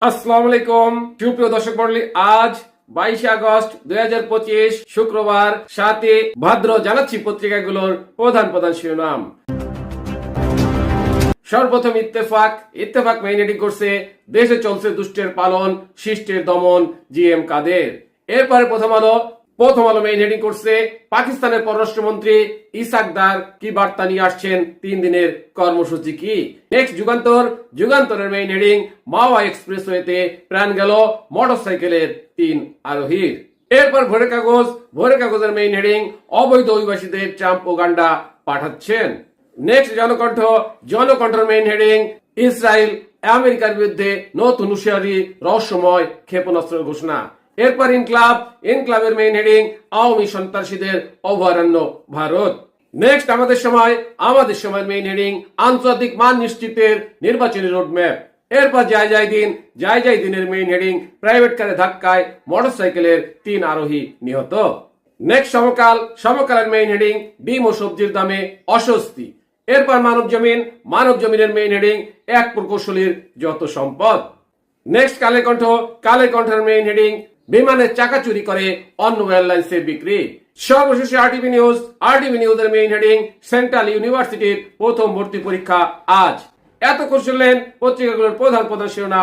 আসসালামু আলাইকুম সুপ্রিয় দর্শক মণ্ডলী, আজ 22 আগস্ট 2025 শুক্রবার 7 ভাদ্র। জানাচ্ছি পত্রিকাগুলোর প্রধান প্রধান শিরোনাম। সর্বপ্রথম ইত্তেফাক মেইন হেডিং করছে দেশে চলছে দুষ্টের পালন, শিষ্টের দমন, জিএম কাদের। এরপরে প্রথম আলো মেইন হেডিং করছে পাকিস্তানের পররাষ্ট্রমন্ত্রী ইসাক দার কি বার্তা নিয়ে আসছেন, 3 দিনের কর্মসূচি কি। নেক্সট যুগান্তরের মেইন হেডিং মাওয়া এক্সপ্রেসওয়েতে প্রাণ গেল মোটরসাইকেলের 3 আরোহীর। এরপর ভোরের কাগজের মেইন হেডিং অবৈধ অভিবাসীদের ট্রাম্প ওগান্ডা পাঠাচ্ছেন। নেক্সট জনকণ্ঠের মেইন হেডিং ইসরায়েল আমেরিকার বিরুদ্ধে নতুন হুঁশিয়ারি, রহস্যময় ক্ষেপণাস্ত্রের ঘোষণা। এরপর ইনক্লাবের মেইন হেডিং আওয়ামী সন্ত্রাসীদের অভয়ারণ্য ভারত। নেক্সট আমাদের সময়ের মেইন হেডিং আন্তর্জাতিক মান নিশ্চিতের নির্বাচনী রোডম্যাপ। এরপর যাই দিনের মেইন হেডিং প্রাইভেট কারে ধাক্কায় মোটরসাইকেলের 3 আরোহী নিহত। নেক্সট সমকালের মেইন হেডিং ডিম ও সবজির দামে অস্বস্তি। এরপর মানবজমিনের মেইন হেডিং এক প্রকৌশলীর যত সম্পদ। নেক্সট কালের কণ্ঠের মেইন হেডিং বিমানের চাকা চুরি করে অন্য এয়ারলাইন্সে বিক্রি। সর্বশেষে আরটিভি নিউজের মেইন হেডিং সেন্ট্রাল ইউনিভার্সিটির প্রথম ভর্তি পরীক্ষা আজ। এত শুনলেন পত্রিকাগুলোর প্রধান শিরোনাম।